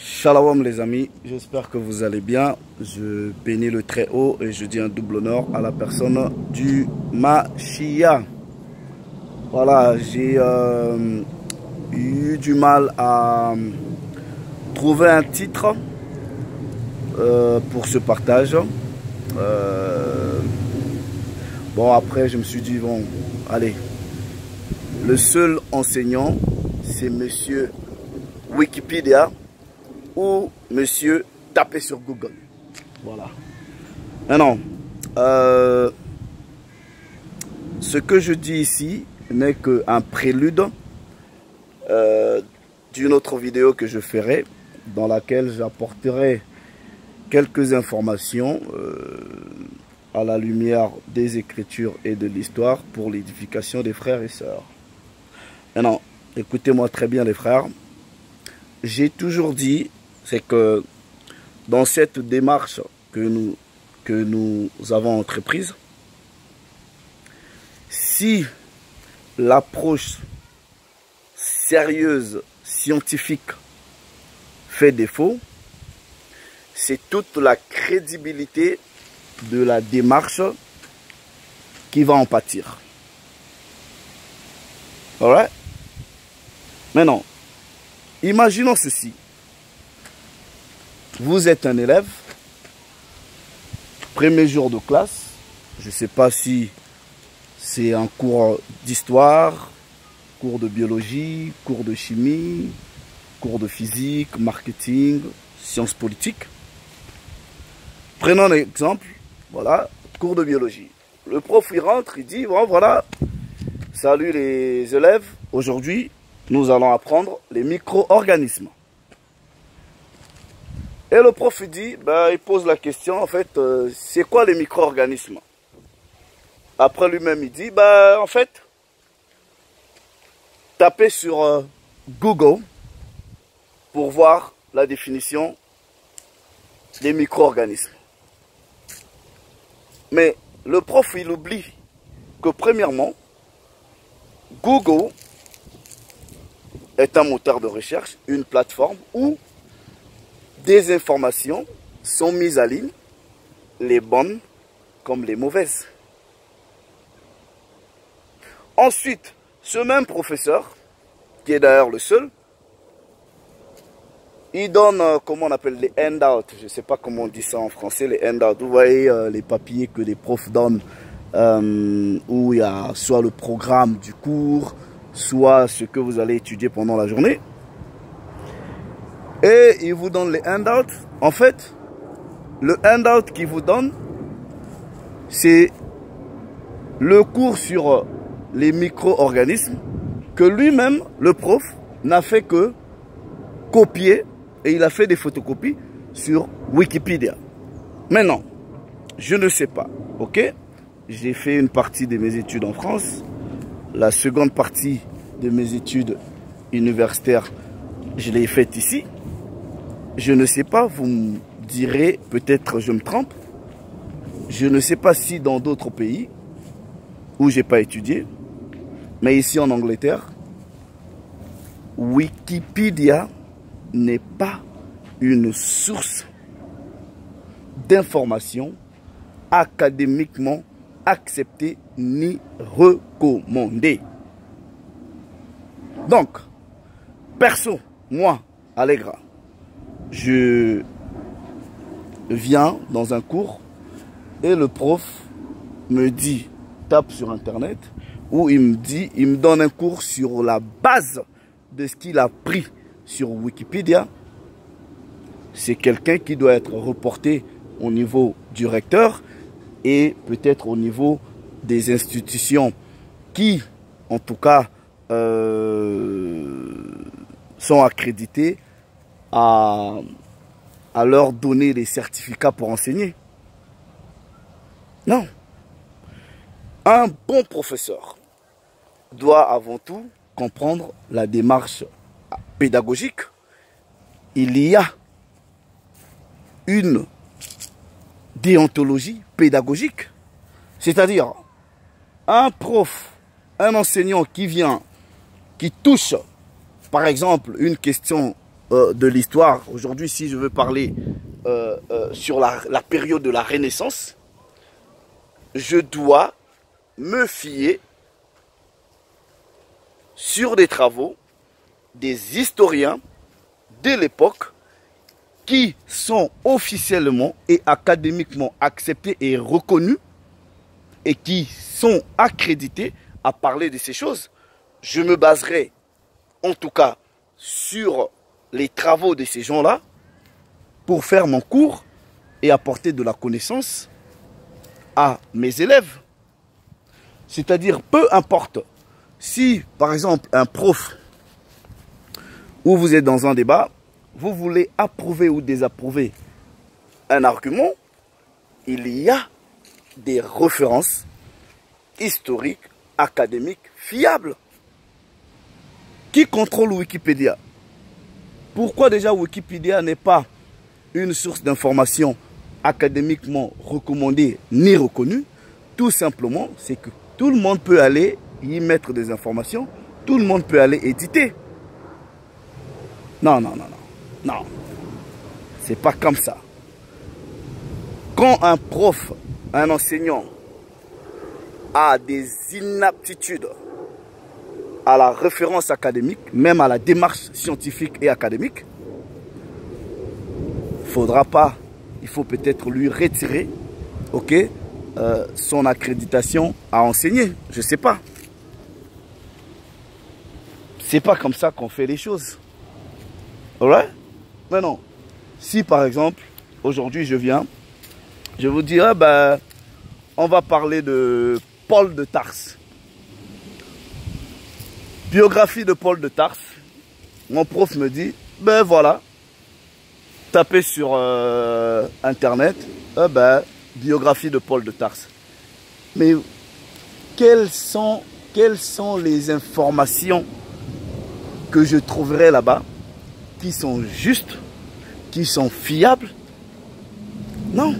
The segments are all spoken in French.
Shalom les amis, j'espère que vous allez bien. Je bénis le Très-Haut et je dis un double honneur à la personne du Mashiach. Voilà, j'ai eu du mal à trouver un titre pour ce partage. Bon, après je me suis dit, bon, allez, le seul enseignant, c'est monsieur Wikipédia ou monsieur taper sur Google. Voilà. Maintenant, ce que je dis ici n'est qu'un prélude d'une autre vidéo que je ferai, dans laquelle j'apporterai quelques informations à la lumière des Écritures et de l'histoire pour l'édification des frères et sœurs. Maintenant, écoutez-moi très bien les frères. J'ai toujours dit, c'est que dans cette démarche que nous avons entreprise, si l'approche sérieuse, scientifique fait défaut, c'est toute la crédibilité de la démarche qui va en pâtir. Alright? Maintenant, imaginons ceci. Vous êtes un élève, premier jour de classe, je ne sais pas si c'est un cours d'histoire, cours de biologie, cours de chimie, cours de physique, marketing, sciences politiques. Prenons un exemple, voilà, cours de biologie. Le prof il rentre, il dit, bon voilà, salut les élèves, aujourd'hui nous allons apprendre les micro-organismes. Et le prof dit, il pose la question, en fait, c'est quoi les micro-organismes? Après lui-même, il dit, en fait, tapez sur Google pour voir la définition des micro-organismes. Mais le prof, il oublie que premièrement, Google est un moteur de recherche, une plateforme où des informations sont mises à ligne, les bonnes comme les mauvaises. Ensuite, ce même professeur, qui est d'ailleurs le seul, il donne, comment on appelle, les handouts, je ne sais pas comment on dit ça en français, les handouts, vous voyez les papiers que les profs donnent, où il y a soit le programme du cours, soit ce que vous allez étudier pendant la journée. Et il vous donne les handouts. En fait, le handout qu'il vous donne, c'est le cours sur les micro-organismes que lui-même, le prof, n'a fait que copier et il a fait des photocopies sur Wikipédia. Maintenant, je ne sais pas, ok? J'ai fait une partie de mes études en France. La seconde partie de mes études universitaires, je l'ai faite ici. Je ne sais pas, vous me direz, peut-être je me trompe. Je ne sais pas si dans d'autres pays où j'ai pas étudié, mais ici en Angleterre, Wikipédia n'est pas une source d'information académiquement acceptée ni recommandée. Donc, perso, moi, Allegra, je viens dans un cours et le prof me dit, tape sur internet, ou il me donne un cours sur la base de ce qu'il a pris sur Wikipédia. C'est quelqu'un qui doit être reporté au niveau du recteur et peut-être au niveau des institutions qui, en tout cas, sont accréditées à leur donner les certificats pour enseigner. Non. Un bon professeur doit avant tout comprendre la démarche pédagogique. Il y a une déontologie pédagogique. C'est-à-dire, un prof, un enseignant qui vient, qui touche, par exemple, une question de l'histoire, aujourd'hui si je veux parler sur la période de la Renaissance, je dois me fier sur des travaux des historiens de l'époque qui sont officiellement et académiquement acceptés et reconnus et qui sont accrédités à parler de ces choses. Je me baserai en tout cas sur les travaux de ces gens-là pour faire mon cours et apporter de la connaissance à mes élèves. C'est-à-dire, peu importe si, par exemple, un prof ou vous êtes dans un débat, vous voulez approuver ou désapprouver un argument, il y a des références historiques, académiques, fiables. Qui contrôle Wikipédia? Pourquoi déjà Wikipédia n'est pas une source d'information académiquement recommandée ni reconnue? Tout simplement, c'est que tout le monde peut aller y mettre des informations, tout le monde peut aller éditer. Non, non, non, non, non. C'est pas comme ça. Quand un prof, un enseignant a des inaptitudes à la référence académique, même à la démarche scientifique et académique, faudra pas, il faut peut-être lui retirer, ok, son accréditation à enseigner. Je sais pas. C'est pas comme ça qu'on fait les choses. Alright? Mais non. Si par exemple, aujourd'hui je viens, je vous dirais, on va parler de Paul de Tarse. Biographie de Paul de Tarse. Mon prof me dit, ben voilà, tapez sur internet, biographie de Paul de Tarse. Mais quelles sont les informations que je trouverai là-bas qui sont justes, qui sont fiables? Non.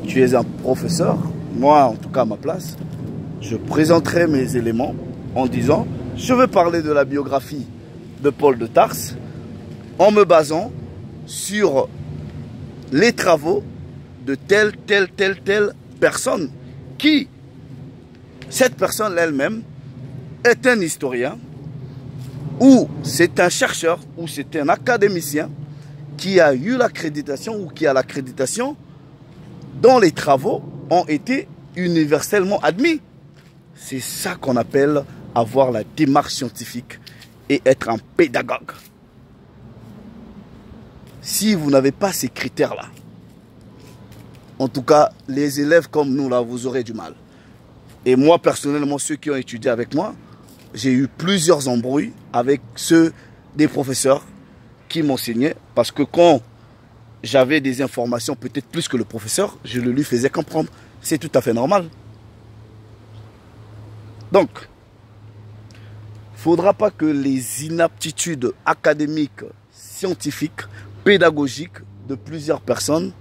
Tu es un professeur, moi en tout cas à ma place, je présenterai mes éléments en disant je veux parler de la biographie de Paul de Tarse en me basant sur les travaux de telle personne qui, cette personne elle-même, est un historien ou c'est un chercheur ou c'est un académicien qui a eu l'accréditation ou qui a l'accréditation dont les travaux ont été universellement admis. C'est ça qu'on appelle avoir la démarche scientifique et être un pédagogue. Si vous n'avez pas ces critères-là, en tout cas, les élèves comme nous, là, vous aurez du mal. Et moi, personnellement, ceux qui ont étudié avec moi, j'ai eu plusieurs embrouilles avec ceux des professeurs qui m'enseignaient. Parce que quand j'avais des informations, peut-être plus que le professeur, je le lui faisais comprendre. C'est tout à fait normal. Donc, il ne faudra pas que les inaptitudes académiques, scientifiques, pédagogiques de plusieurs personnes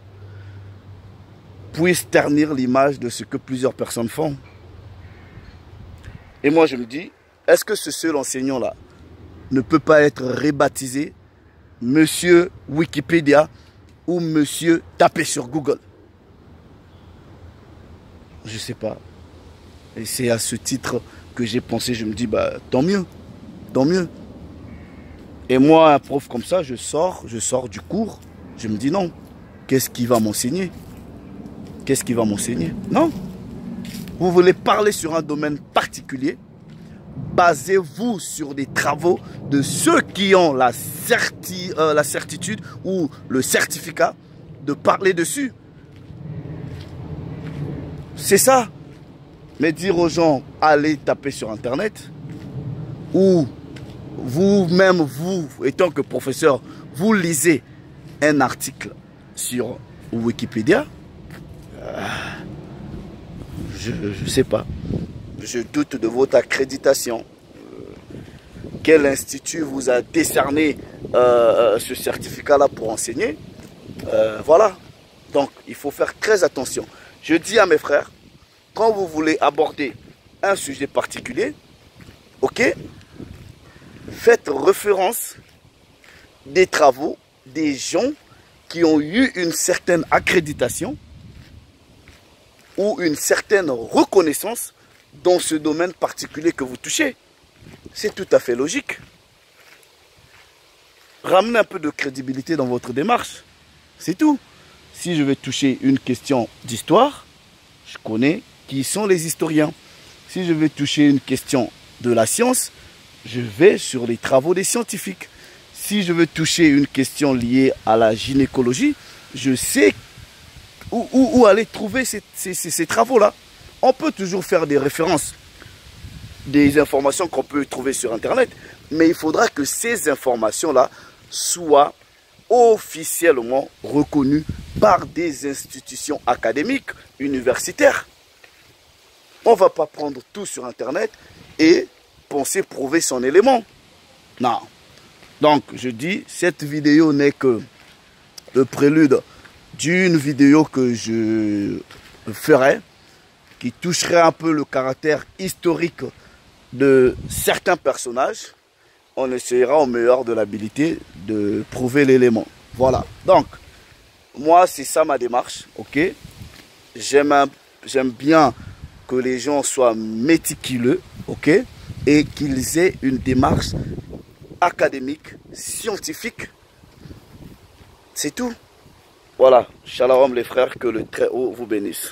puissent ternir l'image de ce que plusieurs personnes font. Et moi, je me dis, est-ce que ce seul enseignant-là ne peut pas être rebaptisé Monsieur Wikipédia ou Monsieur tapé sur Google? Je ne sais pas. Et c'est à ce titre que j'ai pensé, je me dis, tant mieux, tant mieux. Et moi, un prof comme ça, je sors du cours, je me dis non, qu'est-ce qu'il va m'enseigner? Qu'est-ce qu'il va m'enseigner? Non. Vous voulez parler sur un domaine particulier, basez-vous sur des travaux de ceux qui ont la certitude ou le certificat de parler dessus. C'est ça. Mais dire aux gens, allez taper sur Internet, ou vous-même, vous, étant que professeur, vous lisez un article sur Wikipédia, je ne sais pas. Je doute de votre accréditation. Quel institut vous a décerné ce certificat-là pour enseigner? Voilà. Donc, il faut faire très attention. Je dis à mes frères, quand vous voulez aborder un sujet particulier, ok, faites référence des travaux des gens qui ont eu une certaine accréditation ou une certaine reconnaissance dans ce domaine particulier que vous touchez. C'est tout à fait logique. Ramenez un peu de crédibilité dans votre démarche. C'est tout. Si je vais toucher une question d'histoire, je connais qui sont les historiens. Si je vais toucher une question de la science, je vais sur les travaux des scientifiques. Si je veux toucher une question liée à la gynécologie, je sais où aller trouver ces travaux-là. On peut toujours faire des références, des informations qu'on peut trouver sur Internet, mais il faudra que ces informations-là soient officiellement reconnues par des institutions académiques, universitaires. On ne va pas prendre tout sur Internet et penser prouver son élément. Non. Donc, je dis, cette vidéo n'est que le prélude d'une vidéo que je ferai, qui toucherait un peu le caractère historique de certains personnages. On essaiera au meilleur de l'habilité de prouver l'élément. Voilà. Donc, moi, c'est ça ma démarche. Ok. J'aime bien que les gens soient méticuleux. Ok. Et qu'ils aient une démarche académique, scientifique. C'est tout. Voilà. Shalom les frères, que le Très-Haut vous bénisse.